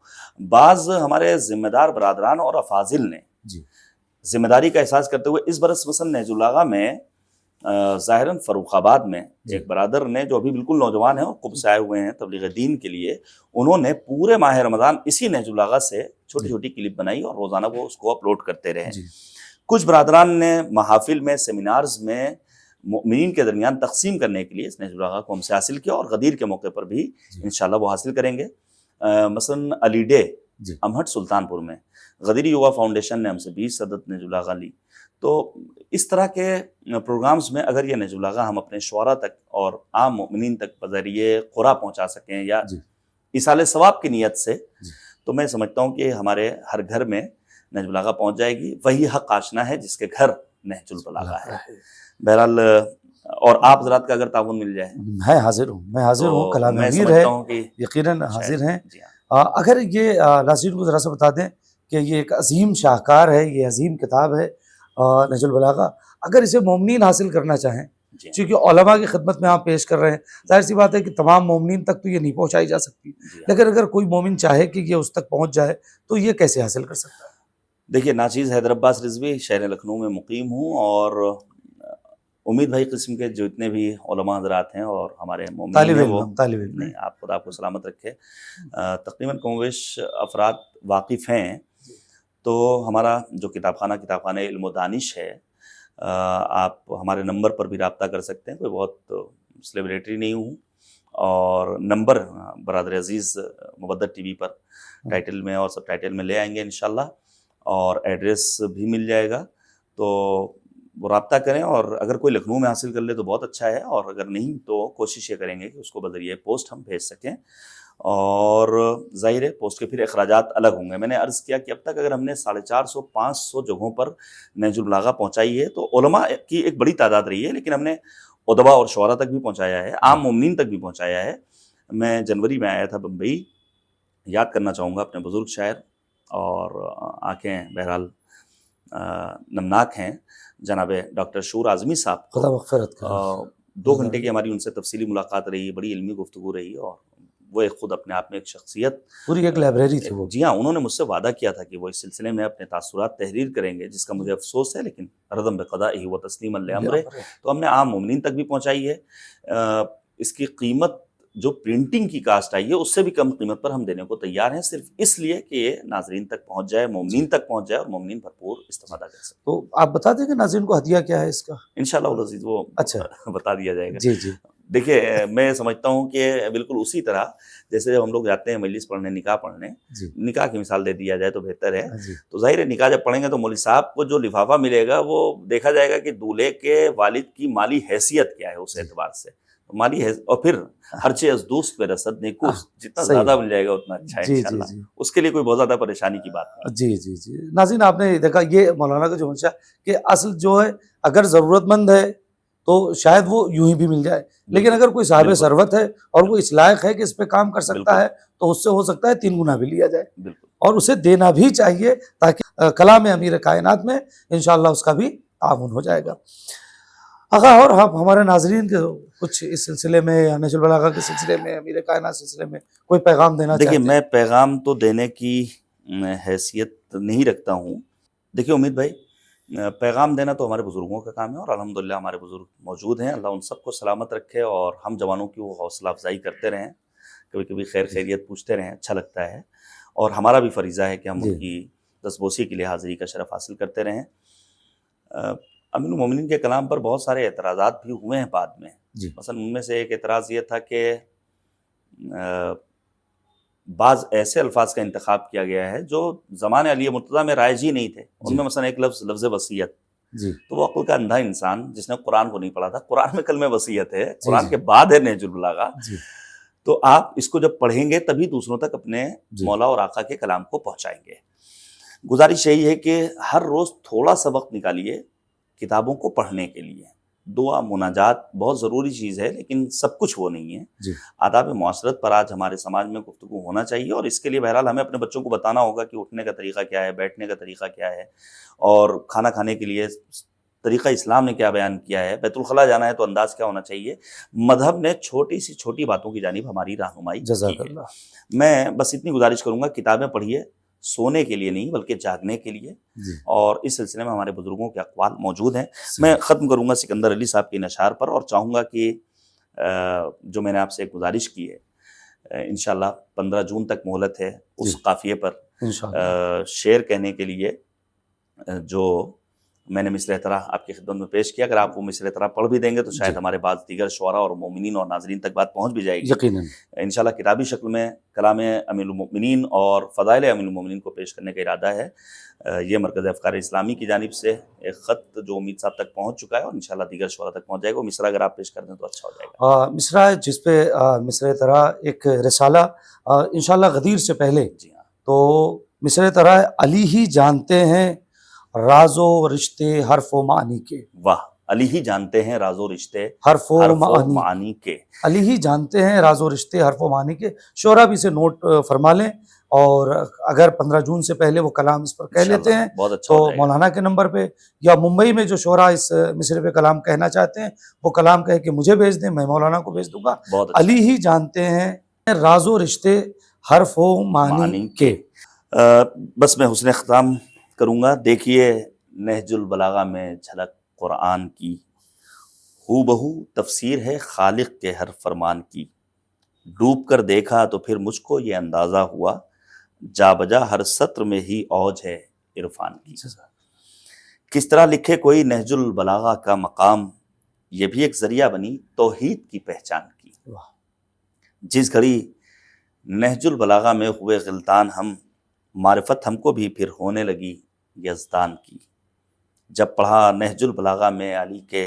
بعض ہمارے ذمہ دار برادران اور افاضل نے ذمہ داری کا احساس کرتے ہوئے اس برس مثلا نہج البلاغہ میں ظاہراً فروخ آباد میں ایک برادر نے جو ابھی بالکل نوجوان ہیں اور قب سے آئے ہوئے ہیں تبلیغ دین کے لیے، انہوں نے پورے ماہ رمضان اسی نہج البلاغہ سے چھوٹی چھوٹی کلپ بنائی اور روزانہ وہ اس کو اپلوڈ کرتے رہے. کچھ برادران نے محافل میں، سیمینارز میں مؤمنین کے درمیان تقسیم کرنے کے لیے اس نہج البلاغہ کو ہم سے حاصل کیا، اور غدیر کے موقع پر بھی انشاءاللہ وہ حاصل کریں گے. مثلا علی ڈے امہٹ سلطان پور میں غدیری یووا فاؤنڈیشن نے ہم سے 20 عدد نہج البلاغہ لی. تو اس طرح کے پروگرامز میں اگر یہ نہج البلاغہ ہم اپنے شعراء تک اور عام مؤمنین تک بذریعہ قرآن پہنچا سکیں یا ایصال ثواب کی نیت سے، تو میں سمجھتا ہوں کہ ہمارے ہر گھر میں نہج البلاغہ پہنچ جائے گی. وہی حق آشنا ہے جس کے گھر نہج البلاغہ ہے. بہرحال اور آپ حضرات کا اگر تعاون مل جائے، میں حاضر ہوں. کلام امیر ہے، یقیناً حاضر ہیں. اگر یہ ناظرین کو ذرا سا بتا دیں کہ یہ ایک عظیم شاہکار ہے، یہ عظیم کتاب ہے نہج البلاغہ. اگر اسے مومنین حاصل کرنا چاہیں، چونکہ علماء کی خدمت میں آپ پیش کر رہے ہیں، ظاہر سی بات ہے کہ تمام مومنین تک تو یہ نہیں پہنچائی جا سکتی، لیکن اگر کوئی مومن چاہے کہ یہ اس تک پہنچ جائے تو یہ کیسے حاصل کر سکتا ہے؟ دیکھیے ناچیز حیدر عباس رضوی، شہر لکھنؤ میں مقیم ہوں، اور امید بھائی قسم کے جو اتنے بھی علماء حضرات ہیں اور ہمارے مومنین ہیں، وہ نہیں، آپ خدا آپ کو سلامت رکھے. تقریباً کم و بیش افراد واقف ہیں. تو ہمارا جو کتاب خانہ علم و دانش ہے، آپ ہمارے نمبر پر بھی رابطہ کر سکتے ہیں. کوئی بہت سلیبریٹری نہیں ہوں، اور نمبر برادر عزیز مبدت ٹی وی پر ٹائٹل میں اور سب ٹائٹل میں لے آئیں گے انشاءاللہ، اور ایڈریس بھی مل جائے گا. تو وہ رابطہ کریں، اور اگر کوئی لکھنؤ میں حاصل کر لے تو بہت اچھا ہے، اور اگر نہیں تو کوشش یہ کریں گے کہ اس کو بذریعہ پوسٹ ہم بھیج سکیں. اور ظاہر ہے پوسٹ کے پھر اخراجات الگ ہوں گے. میں نے عرض کیا کہ اب تک اگر ہم نے 450-500 جگہوں پر نہج البلاغہ پہنچائی ہے تو علماء کی ایک بڑی تعداد رہی ہے، لیکن ہم نے ادبا اور شعراء تک بھی پہنچایا ہے، عام مومنین تک بھی پہنچایا ہے. میں جنوری میں آیا تھا بمبئی، یاد کرنا چاہوں گا اپنے بزرگ شاعر، اور آنکھیں بہرحال نمناک ہیں، جناب ڈاکٹر شور اعظمی صاحب. خدا مغفرت کرے. 2 گھنٹے کی ہماری ان سے تفصیلی ملاقات رہی، بڑی علمی گفتگو رہی، اور وہ خود اپنے آپ میں ایک شخصیت، پوری ایک لائبریری تھی وہ. جی ہاں، انہوں نے مجھ سے وعدہ کیا تھا کہ وہ اس سلسلے میں اپنے تاثرات تحریر کریں گے، جس کا مجھے افسوس ہے، لیکن ردم بقضائہ و تسلیما لامرہ. تو ہم نے عام مومنین تک بھی پہنچائی ہے. اس کی قیمت جو پرنٹنگ کی کاسٹ آئی ہے اس سے بھی کم قیمت پر ہم دینے کو تیار ہیں، صرف اس لیے کہ یہ ناظرین تک پہنچ جائے، مومنین تک پہنچ جائے، اور مومنین بھرپور استفادہ کر سکیں. تو آپ بتا دیں کہ ناظرین کو ہدیہ کیا ہے اس کا؟ انشاءاللہ العزیز وہ اچھا بتا دیا جائے گا. جی. دیکھیے میں سمجھتا ہوں کہ بالکل اسی طرح جیسے جب ہم لوگ جاتے ہیں مجلس پڑھنے، نکاح پڑھنے، نکاح کی مثال دے دیا جائے تو بہتر ہے. تو ظاہر ہے نکاح جب پڑھیں گے تو مولوی صاحب کو جو لفافہ ملے گا وہ دیکھا جائے گا کہ دولہے کے والد کی مالی حیثیت کیا ہے، اس اعتبار سے مالی اور پھر ہر چیز دوست پہ رسد نیکوس، جتنا زیادہ مل جائے گا اتنا اچھا ہے انشاءاللہ. اس کے لیے کوئی بہت زیادہ پریشانی کی بات نہیں. جی. ناظرین آپ نے دیکھا یہ مولانا کا جو منشا کہ اصل جو ہے اگر ضرورت مند ہے تو شاید وہ یوں ہی بھی مل جائے، لیکن اگر کوئی صاحب بالکل ثروت ہے اور وہ اس لائق ہے کہ اس پہ کام کر سکتا بالکل ہے تو اس سے ہو سکتا ہے 3 گنا بھی لیا جائے، بالکل اور اسے دینا بھی چاہیے تاکہ کلام امیر کائنات میں انشاءاللہ اس کا بھی تعاون ہو جائے گا۔ آقا، اور ہم ہمارے ناظرین کے کچھ اس سلسلے میں یا نہج البلاغہ کے سلسلے میں، امیر کائنات سلسلے میں کوئی پیغام دینا دیکھیے، چاہتے ہیں؟ میں پیغام تو دینے کی حیثیت نہیں رکھتا ہوں۔ دیکھیے امید بھائی، پیغام دینا تو ہمارے بزرگوں کا کام ہے، اور الحمدللہ ہمارے بزرگ موجود ہیں، اللہ ان سب کو سلامت رکھے، اور ہم جوانوں کی وہ حوصلہ افزائی کرتے رہیں، کبھی کبھی خیر خیریت پوچھتے رہیں، اچھا لگتا ہے، اور ہمارا بھی فریضہ ہے کہ ہم ان کی دستبوسی کے لیے حاضری کا شرف حاصل کرتے رہیں۔ امیر المومنین کے کلام پر بہت سارے اعتراضات بھی ہوئے ہیں بعد میں، مثلا ان میں سے ایک اعتراض یہ تھا کہ بعض ایسے الفاظ کا انتخاب کیا گیا ہے جو زمان علی مرتضیٰ میں رائج ہی نہیں تھے، ان میں مثلا ایک لفظ وصیت، تو وہ عقل کا اندھا انسان جس نے قرآن کو نہیں پڑھا تھا، قرآن میں کلمہ وصیت ہے، قرآن کے بعد ہے نہج البلاغہ، تو آپ اس کو جب پڑھیں گے تبھی دوسروں تک اپنے مولا اور آقا کے کلام کو پہنچائیں گے۔ گزارش یہی ہے کہ ہر روز تھوڑا سا وقت نکالیے کتابوں کو پڑھنے کے لیے، دعا مناجات بہت ضروری چیز ہے، لیکن سب کچھ وہ نہیں ہے۔ آداب معاشرت پر آج ہمارے سماج میں گفتگو ہونا چاہیے، اور اس کے لیے بہرحال ہمیں اپنے بچوں کو بتانا ہوگا کہ اٹھنے کا طریقہ کیا ہے، بیٹھنے کا طریقہ کیا ہے، اور کھانا کھانے کے لیے طریقہ اسلام نے کیا بیان کیا ہے، بیت الخلاء جانا ہے تو انداز کیا ہونا چاہیے۔ مذہب نے چھوٹی سی چھوٹی باتوں کی جانب ہماری رہنمائی کی ہے۔ میں بس اتنی گزارش کروں گا، کتابیں پڑھیے، سونے کے لیے نہیں بلکہ جاگنے کے لیے، اور اس سلسلے میں ہمارے بزرگوں کے اقوال موجود ہیں۔ میں ختم کروں گا سکندر علی صاحب کے نشار پر، اور چاہوں گا کہ جو میں نے آپ سے ایک گزارش کی ہے، انشاءاللہ 15 جون تک مہلت ہے اس قافیے پر شعر کہنے کے لیے جو میں نے مصرع طرح آپ کی خدمت میں پیش کیا، اگر آپ وہ مصرع طرح پڑھ بھی دیں گے تو شاید ہمارے بعض دیگر شعراء اور مومنین اور ناظرین تک بات پہنچ بھی جائے گی یقیناً۔ انشاءاللہ کتابی شکل میں کلام امیر المؤمنین اور فضائل امیر المؤمنین کو پیش کرنے کا ارادہ ہے۔ یہ مرکز افکار اسلامی کی جانب سے ایک خط جو امید صاحب تک پہنچ چکا ہے، اور انشاءاللہ دیگر شعراء تک پہنچ جائے گا۔ وہ مصرع اگر آپ پیش کر دیں تو اچھا ہو جائے گا۔ مصرع ہے جس پہ مصرع طرح ایک رسالہ انشاءاللہ غدیر سے پہلے، جی ہاں، تو مصرع طرح علی ہی جانتے ہیں راز و رشتے حرف و معنی کے۔ واہ، علی ہی جانتے ہیں راز و رشتے حرف و معانی کے۔ علی ہی جانتے ہیں راز و رشتے حرف و معنی کے۔ شعراء بھی اسے نوٹ فرما لیں، اور اگر 15 جون سے پہلے وہ کلام اس پر کہہ لیتے ہیں تو مولانا کے نمبر پہ، یا ممبئی میں جو شعراء اس مصرع پہ کلام کہنا چاہتے ہیں وہ کلام کہہ کے مجھے بھیج دیں، میں مولانا کو بھیج دوں گا۔ علی ہی جانتے ہیں راز و رشتے حرف و معنی کے۔ بس میں حسن ختام کروں گا۔ دیکھیے نہج البلاغہ میں جھلک قرآن کی، ہو بہو تفسیر ہے خالق کے ہر فرمان کی، ڈوب کر دیکھا تو پھر مجھ کو یہ اندازہ ہوا، جا بجا ہر سطر میں ہی اوج ہے عرفان کی۔ کس طرح لکھے کوئی نہج البلاغہ کا مقام، یہ بھی ایک ذریعہ بنی توحید کی پہچان کی۔ جس گھڑی نہج البلاغہ میں ہوئے غلطان ہم، معرفت ہم کو بھی پھر ہونے لگی یزدان کی۔ جب پڑھا نہج البلاغہ میں علی کے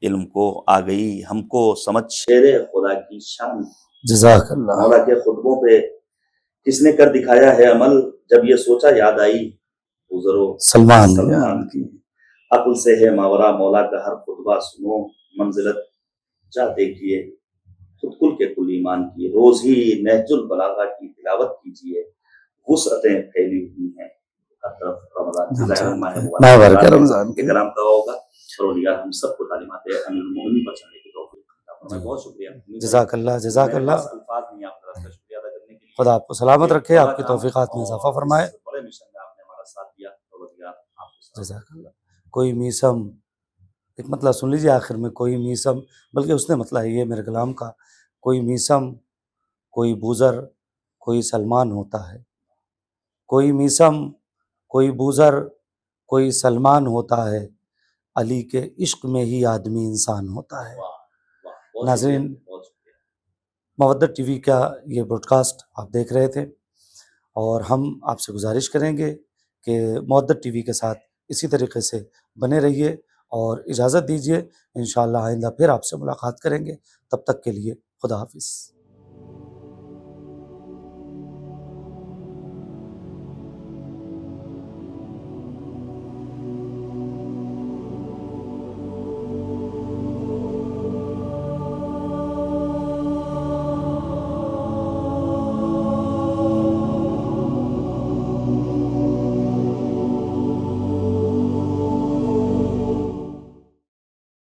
علم کو، آ گئی ہم کو سمجھ شیر خدا کی شان۔ جزاک اللہ۔ مولا کے خطبوں پہ کس نے کر دکھایا ہے عمل، جب یہ سوچا یاد آئی حضرو سلمان کی۔ عقل سے ہے ماورا مولا کا ہر خطبہ سنو، منزلت جا دیکھیے خود کل کے کل ایمان کی۔ روز ہی نہج البلاغہ کی تلاوت کیجیے، وسعتیں پھیلی ہوئی ہیں ہر طرف۔ رمضان کے کلام کا ہوگا، پروردگار ہم سب کو تعلیمات امیر المومنین پر چلنے کی توفیق عطا فرمائے۔ بہت شکریہ۔ جزاک اللہ، جزاک اللہ۔ الفاظ نہیں آپ طرف کا شکریہ ادا کرنے کے لیے۔ خدا آپ کو سلامت رکھے، آپ کی توفیقات میں اضافہ فرمائے۔ بڑے مشن میں آپ نے ہمارا ساتھ دیا، پروردگار آپ کو جزاک اللہ۔ کوئی میسم، ایک مطلب سن لیجیے آخر میں، کوئی میسم، بلکہ اس نے مطلب ہے یہ میرے کلام کا، کوئی میسم کوئی بوزر کوئی سلمان ہوتا ہے، کوئی میسم کوئی بوزر کوئی سلمان ہوتا ہے، علی کے عشق میں ہی آدمی انسان ہوتا ہے۔ ناظرین، مودت ٹی وی کا یہ براڈ کاسٹ آپ دیکھ رہے تھے، اور ہم آپ سے گزارش کریں گے کہ مودت ٹی وی کے ساتھ اسی طریقے سے بنے رہیے، اور اجازت دیجیے، انشاءاللہ آئندہ پھر آپ سے ملاقات کریں گے۔ تب تک کے لیے خدا حافظ۔